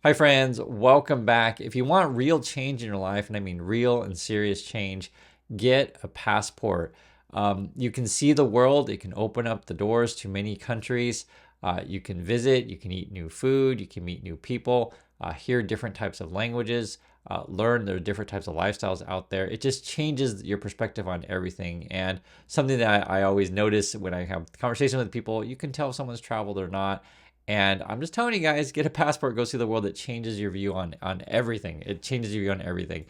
Hi, friends. Welcome back. If you want real change in your life, and I mean real and serious change, get a passport. You can see the world. It can open up the doors to many countries. You can visit. You can eat new food. You can meet new people, hear different types of languages, learn there are different types of lifestyles out there. It just changes your perspective on everything. And something that I always notice when I have conversation with people, you can tell if someone's traveled or not. And I'm just telling you guys, get a passport, go see the world. It changes your view on everything. It changes your view on everything.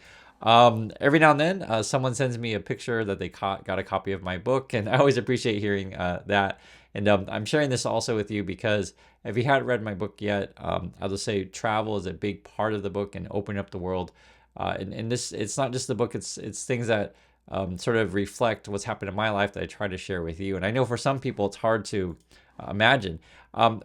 Every now and then, someone sends me a picture that they got a copy of my book, and I always appreciate hearing that. And I'm sharing this also with you because if you hadn't read my book yet, I'll just say travel is a big part of the book and opening up the world. And this, it's not just the book; it's things that sort of reflect what's happened in my life that I try to share with you. And I know for some people, it's hard to imagine.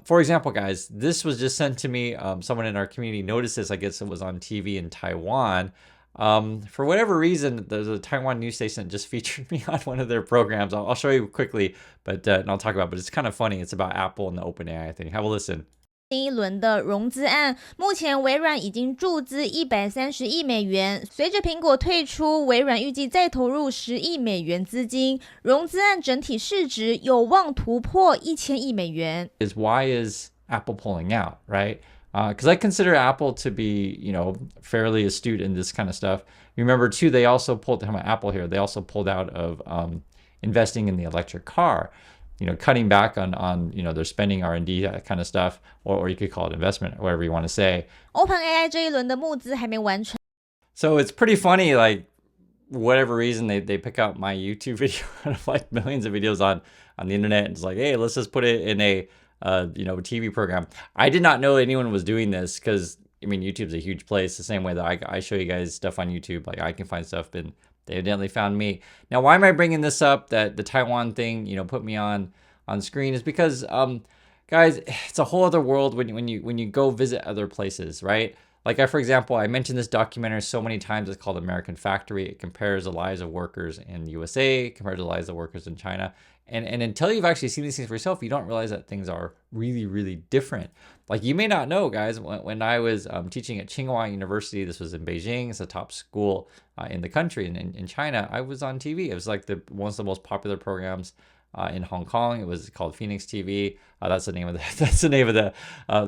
For example, guys, this was just sent to me. Someone in our community noticed this. I guess it was on TV in Taiwan. For whatever reason, there's a Taiwan news station that just featured me on one of their programs. I'll show you quickly, but and I'll talk about it. But it's kind of funny. It's about Apple and the OpenAI thing. Have a listen. 新一轮的融资案，目前微软已经注资130亿美元。随着苹果退出，微软预计再投入10亿美元资金，融资案整体市值有望突破1000亿美元。Is why is Apple pulling out, right? Because I consider Apple to be, fairly astute in this kind of stuff. Remember, too, they also pulled, talking about Apple here, they also pulled out of investing in the electric car. Cutting back on their spending R&D, that kind of stuff, or you could call it investment, or whatever you want to say. OpenAI 这一轮的募资还没完成。So it's pretty funny, like whatever reason they pick out my YouTube video out of like millions of videos on the internet, and it's like, hey, let's just put it in a TV program. I did not know anyone was doing this because I mean YouTube's a huge place. The same way that I show you guys stuff on YouTube, like I can find stuff, and they evidently found me. Now, why am I bringing this up? That the Taiwan thing, put me on screen is because, guys, it's a whole other world when you go visit other places, right? Like for example, I mentioned this documentary so many times. It's called American Factory. It compares the lives of workers in the USA, compares the lives of workers in China. And until you've actually seen these things for yourself, you don't realize that things are really, really different. Like you may not know, guys, when I was teaching at Tsinghua University, this was in Beijing, it's a top school in the country, and in China, I was on TV. It was like one of the most popular programs in Hong Kong. It was called Phoenix TV. That's the name of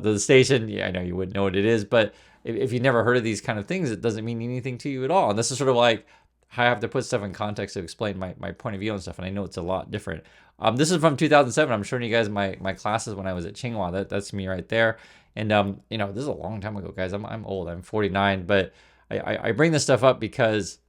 the station. Yeah, I know you wouldn't know what it is, but if you've never heard of these kind of things, it doesn't mean anything to you at all. And this is sort of like I have to put stuff in context to explain my point of view on stuff, and I know it's a lot different. This is from 2007. I'm showing you guys my classes when I was at Tsinghua. That's me right there. And this is a long time ago, guys. I'm old. I'm 49, but I bring this stuff up because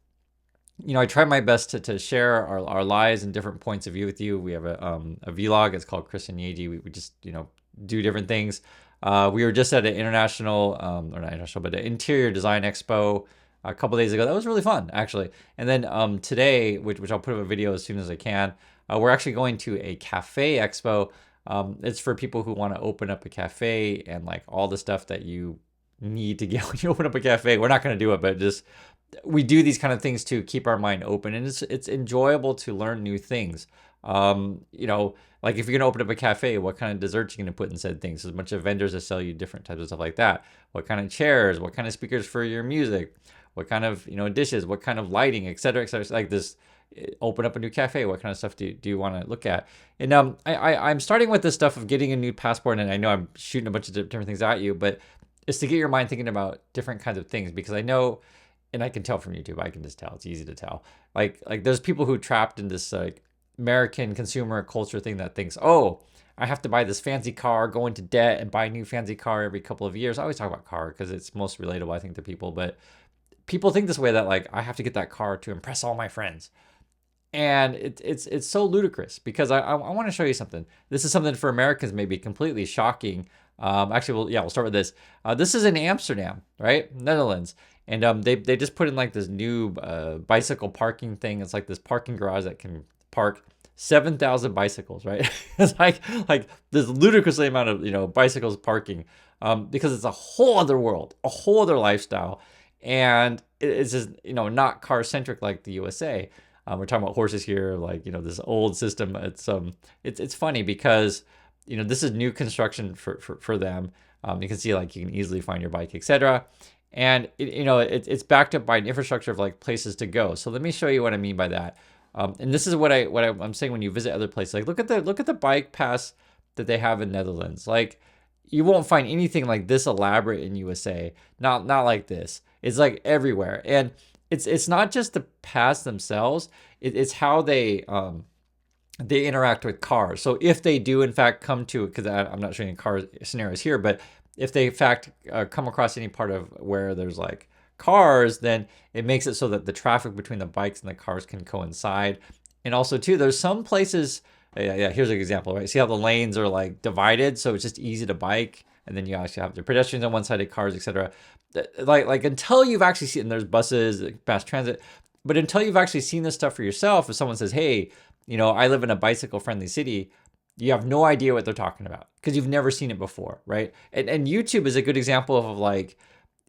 I try my best to share our lives and different points of view with you. We have a vlog. It's called Chris and Yeji. We just do different things. We were just at an international, or not international, but an interior design expo a couple days ago. That was really fun, actually. And then today, which I'll put up a video as soon as I can, we're actually going to a cafe expo. It's for people who want to open up a cafe and like all the stuff that you need to get when you open up a cafe. We're not going to do it, but just we do these kind of things to keep our mind open, and it's enjoyable to learn new things. Like if you're gonna open up a cafe, what kind of desserts you're gonna put in said things? There's a bunch of vendors that sell you different types of stuff like that. What kind of chairs? What kind of speakers for your music? What kind of dishes? What kind of lighting, et cetera, et cetera. Like this, open up a new cafe. What kind of stuff do you want to look at? And I'm starting with this stuff of getting a new passport, and I know I'm shooting a bunch of different things at you, but it's to get your mind thinking about different kinds of things, because I know. And I can tell from YouTube, I can just tell. It's easy to tell. Like there's people who trapped in this like American consumer culture thing that thinks, oh, I have to buy this fancy car, go into debt, and buy a new fancy car every couple of years. I always talk about car because it's most relatable, I think, to people. But people think this way, that like I have to get that car to impress all my friends. And it's so ludicrous, because I want to show you something. This is something for Americans may be completely shocking. Actually, we'll start with this. This is in Amsterdam, right? Netherlands. And they just put in like this new bicycle parking thing. It's like this parking garage that can park 7,000 bicycles, right? It's like this ludicrously amount of bicycles parking, because it's a whole other world, a whole other lifestyle, and it's just not car centric like the USA. We're talking about horses here, like this old system. It's funny because this is new construction for them. You can see like you can easily find your bike, etc. And it's backed up by an infrastructure of like places to go. So let me show you what I mean by that. And this is I'm saying when you visit other places. Like look at the bike paths that they have in Netherlands. Like you won't find anything like this elaborate in USA. Not like this. It's like everywhere, and it's not just the paths themselves. It's how they interact with cars. So if they do in fact come to, because I'm not showing car scenarios here, but if they in fact come across any part of where there's like cars, then it makes it so that the traffic between the bikes and the cars can coincide. And also too, there's some places, yeah, here's an example, right? See how the lanes are like divided, so it's just easy to bike, and then you actually have the pedestrians on one side, cars, etc. Like until you've actually seen, there's buses, mass transit, but until you've actually seen this stuff for yourself, if someone says, hey, I live in a bicycle friendly city, you have no idea what they're talking about because you've never seen it before, right? And YouTube is a good example of like,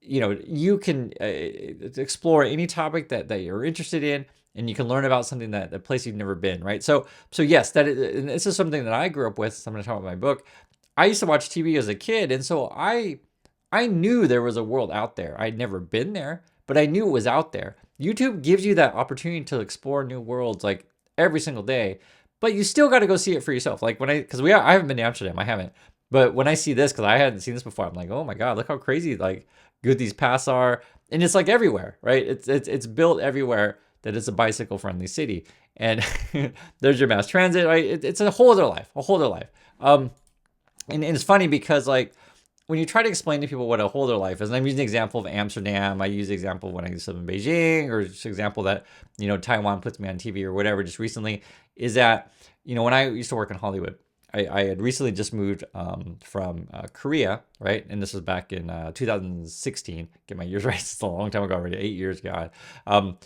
you can explore any topic that you're interested in, and you can learn about something that a place you've never been, right? So yes, and this is something that I grew up with. So I'm going to talk about my book. I used to watch TV as a kid, and so I knew there was a world out there. I'd never been there, but I knew it was out there. YouTube gives you that opportunity to explore new worlds like every single day, but you still got to go see it for yourself. Like I haven't been to Amsterdam, I haven't, but when I see this, because I hadn't seen this before, I'm like, oh my god, look how crazy like good these paths are, and it's like everywhere, right? It's built everywhere that it's a bicycle friendly city, and there's your mass transit, right? It's a whole other life, and it's funny because like when you try to explain to people what a whole other life is, and I'm using the example of Amsterdam, I use the example of when I used to live in Beijing, or just example that, Taiwan puts me on TV or whatever just recently, is that, when I used to work in Hollywood, I had recently just moved from Korea, right? And this was back in 2016. Get my years right. It's a long time ago already, 8 years, God. Back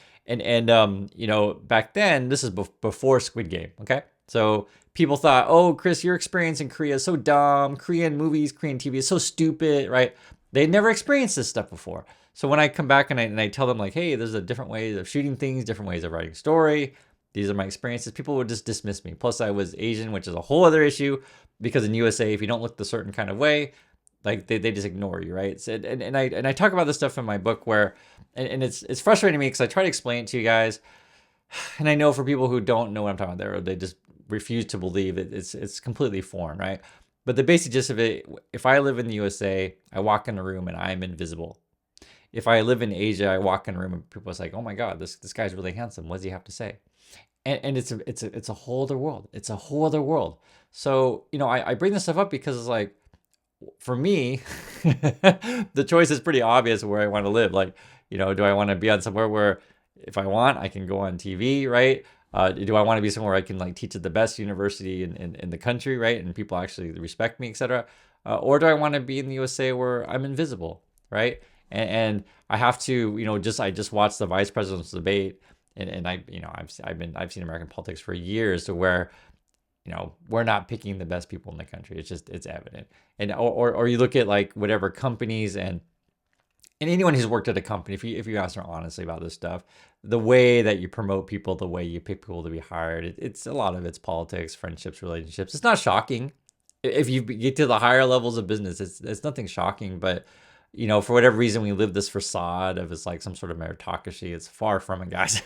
then, this is before Squid Game, okay? So people thought, oh, Chris, your experience in Korea is so dumb. Korean movies, Korean TV is so stupid, right? They'd never experienced this stuff before. So when I come back and I tell them like, hey, there's a different ways of shooting things, different ways of writing story. These are my experiences. People would just dismiss me. Plus I was Asian, which is a whole other issue because in USA, if you don't look the certain kind of way, like they just ignore you, right? So, and I talk about this stuff in my book where, and it's frustrating to me because I try to explain it to you guys. And I know for people who don't know what I'm talking about there, they just refuse to believe it. It's completely foreign, right? But the basic gist of it, if I live in the USA, I walk in a room and I'm invisible. If I live in Asia, I walk in a room and people are like, oh my God, this guy's really handsome. What does he have to say? And it's a whole other world. It's a whole other world. So, I bring this stuff up because it's like, for me, the choice is pretty obvious where I want to live. Like, do I want to be on somewhere where if I want, I can go on TV, right? Do I want to be somewhere I can like teach at the best university in the country, right? And people actually respect me, etc. Or do I want to be in the USA where I'm invisible, right? And I have to, I just watched the vice president's debate, and I've seen American politics for years to where, we're not picking the best people in the country. It's evident. And or you look at like whatever companies and anyone who's worked at a company, if you ask them honestly about this stuff, the way that you promote people, the way you pick people to be hired, it's a lot of it's politics, friendships, relationships. It's not shocking. If you get to the higher levels of business, it's nothing shocking. But for whatever reason, we live this facade of it's like some sort of meritocracy. It's far from it, guys.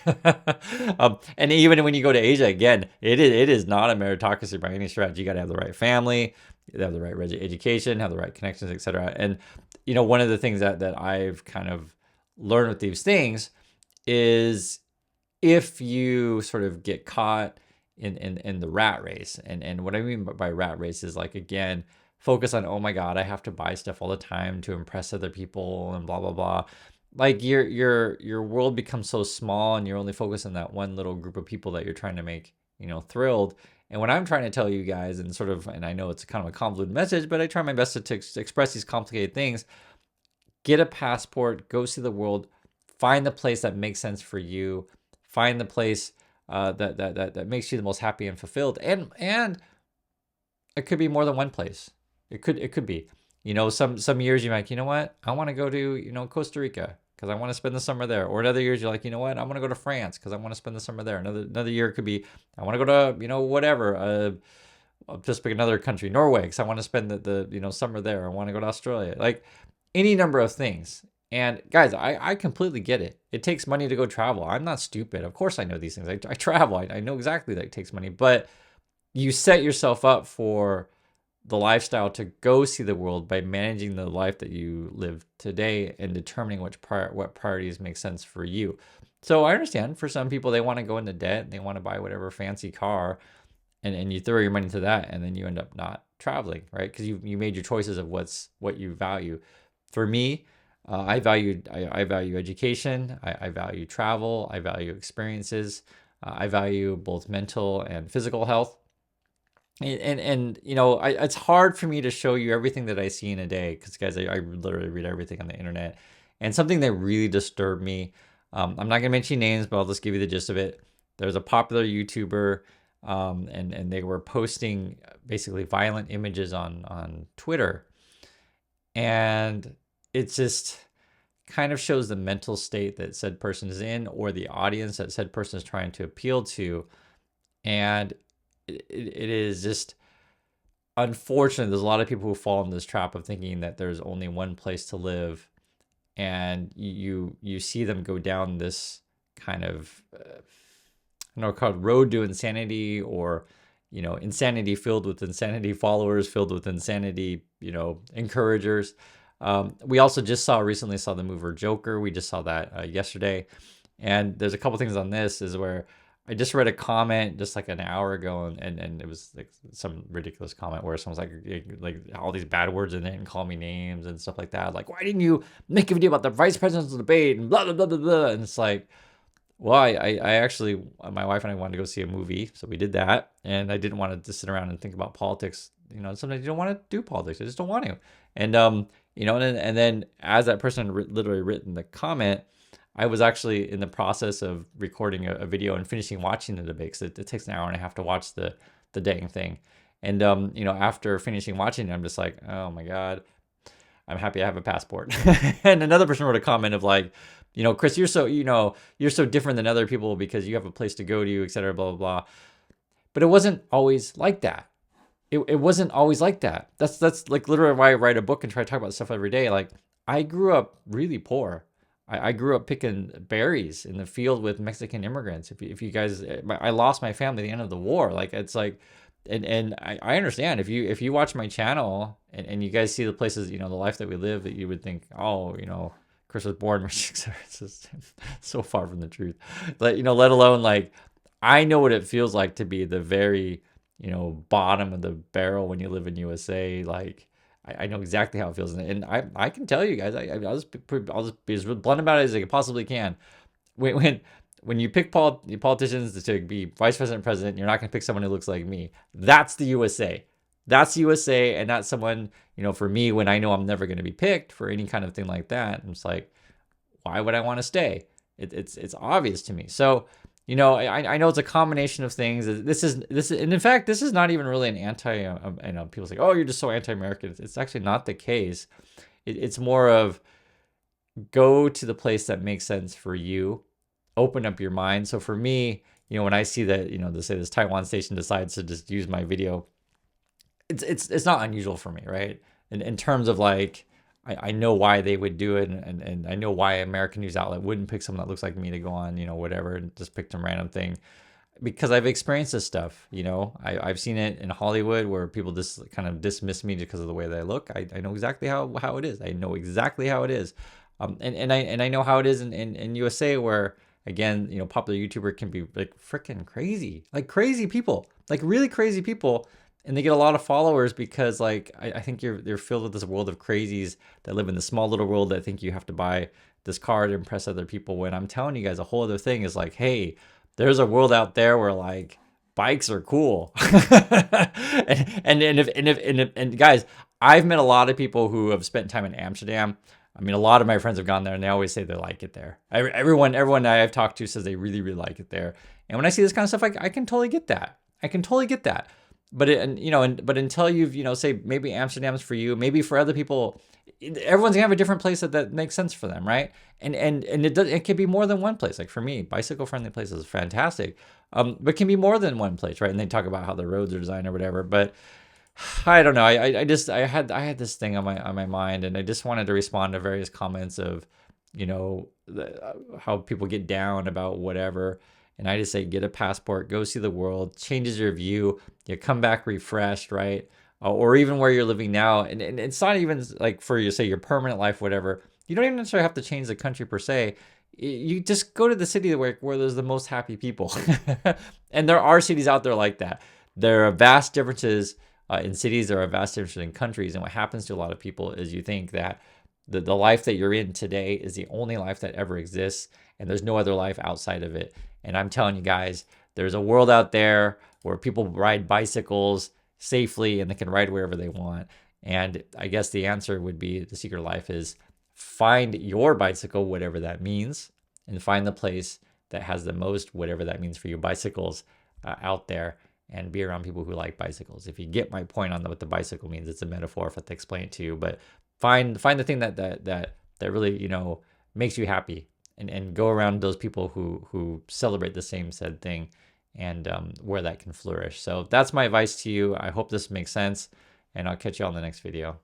And even when you go to Asia, again, it is not a meritocracy by any stretch. You got to have the right family, you have the right education, have the right connections, etc. And one of the things that I've kind of learned with these things is if you sort of get caught in the rat race, and what I mean by rat race is like, again, focus on, oh my God, I have to buy stuff all the time to impress other people and blah, blah, blah. Like your world becomes so small and you're only focused on that one little group of people that you're trying to make, thrilled. And what I'm trying to tell you guys, and I know it's kind of a convoluted message, but I try my best to express these complicated things. Get a passport, go see the world, find the place that makes sense for you, find the place that makes you the most happy and fulfilled. And it could be more than one place. It could be, some years you're like, you know what, I want to go to, Costa Rica because I want to spend the summer there. Or another years you're like, you know what, I want to go to France because I want to spend the summer there. Another year it could be, I want to go to, whatever, I'll just pick another country, Norway, because I want to spend the summer there. I want to go to Australia. Like any number of things. And guys, I completely get it. It takes money to go travel. I'm not stupid. Of course I know these things. I travel. I know exactly that it takes money. But you set yourself up for the lifestyle to go see the world by managing the life that you live today and determining what priorities make sense for you. So I understand for some people, they want to go into debt and they want to buy whatever fancy car, and you throw your money into that, and then you end up not traveling, right? Because you made your choices of what you value. For me, I value education. I value travel. I value experiences. I value both mental and physical health. And it's hard for me to show you everything that I see in a day because, guys, I literally read everything on the internet. And something that really disturbed me, I'm not going to mention names, but I'll just give you the gist of it. There's a popular YouTuber, and they were posting basically violent images on Twitter. And it just kind of shows the mental state that said person is in, or the audience that said person is trying to appeal to. And it is just unfortunate. There's a lot of people who fall in this trap of thinking that there's only one place to live, and you see them go down this kind of I don't know, called road to insanity, or insanity filled with insanity followers, filled with insanity encouragers. We also just recently saw the movie Joker. We just saw that yesterday, and there's a couple things on this is where I just read a comment just like an hour ago, and it was like some ridiculous comment where someone's like all these bad words in it and call me names and stuff like that. Like, why didn't you make a video about the vice presidential debate and blah, blah, blah, blah, blah. And it's like, well, I actually, my wife and I wanted to go see a movie. So we did that. And I didn't want to just sit around and think about politics. Sometimes you don't want to do politics. I just don't want to. And, and then as that person literally written the comment, I was actually in the process of recording a video and finishing watching the debate, because it takes an hour and a half to watch the dang thing. And, after finishing watching it, I'm just like, oh my God, I'm happy I have a passport. And another person wrote a comment of like, Chris, you're so different than other people because you have a place to go to, et cetera, blah, blah, blah. But it wasn't always like that. It wasn't always like that. That's like literally why I write a book and try to talk about stuff every day. Like, I grew up really poor. I grew up picking berries in the field with Mexican immigrants. If you guys, I lost my family at the end of the war. Like, it's like, and I understand if you watch my channel and you guys see the places, the life that we live, that you would think, oh, Chris was born rich. It's just so far from the truth. But, let alone like, I know what it feels like to be the very, bottom of the barrel when you live in USA. Like, I know exactly how it feels, and I can tell you guys, I'll just be as blunt about it as I possibly can. When you pick politicians to be vice president, you're not going to pick someone who looks like me. That's the USA. That's the USA, and not someone, for me, when I know I'm never going to be picked for any kind of thing like that. I'm just like, why would I want to stay? It's obvious to me. So, I know it's a combination of things. This is, and in fact, this is not even really an people say, oh, you're just so anti-American. It's actually not the case. It's more of go to the place that makes sense for you. Open up your mind. So for me, when I see that, they say this Taiwan station decides to just use my video, it's not unusual for me, right? In terms of like, I know why they would do it, and I know why American news outlet wouldn't pick someone that looks like me to go on, whatever, and just pick some random thing, because I've experienced this stuff. I've seen it in Hollywood where people just kind of dismiss me because of the way that I look. I know exactly how it is. I know exactly how it is, and I know how it is in USA, where again, popular YouTuber can be like freaking crazy, like crazy people, like really crazy people. And they get a lot of followers because, like, I think they're filled with this world of crazies that live in the small little world that think you have to buy this car to impress other people. When I'm telling you guys, a whole other thing is like, hey, there's a world out there where like bikes are cool. and guys, I've met a lot of people who have spent time in Amsterdam. I mean, a lot of my friends have gone there, and they always say they like it there. Everyone I've talked to says they really, really like it there. And when I see this kind of stuff, I can totally get that. I can totally get that. But but until you've say maybe Amsterdam's for you, maybe for other people everyone's gonna have a different place that makes sense for them, right? And it can be more than one place. Like for me, bicycle friendly places is fantastic, but can be more than one place, right? And they talk about how the roads are designed or whatever. But I don't know. I had this thing on my mind, and I just wanted to respond to various comments of, how people get down about whatever. And I just say, get a passport, go see the world, changes your view. You come back refreshed, right? Or even where you're living now. And it's not even like for you, say your permanent life, whatever. You don't even necessarily have to change the country per se. You just go to the city where there's the most happy people. And there are cities out there like that. There are vast differences in cities. There are vast differences in countries. And what happens to a lot of people is you think that the life that you're in today is the only life that ever exists, and there's no other life outside of it. And I'm telling you guys, there's a world out there where people ride bicycles safely and they can ride wherever they want. And I guess the answer would be, the secret of life is find your bicycle, whatever that means, and find the place that has the most, whatever that means for you, bicycles out there, and be around people who like bicycles. If you get my point on what the bicycle means, it's a metaphor if I have to explain it to you. But find the thing that really makes you happy, and go around those people who celebrate the same said thing, and where that can flourish. So that's my advice to you. I hope this makes sense, and I'll catch you on the next video.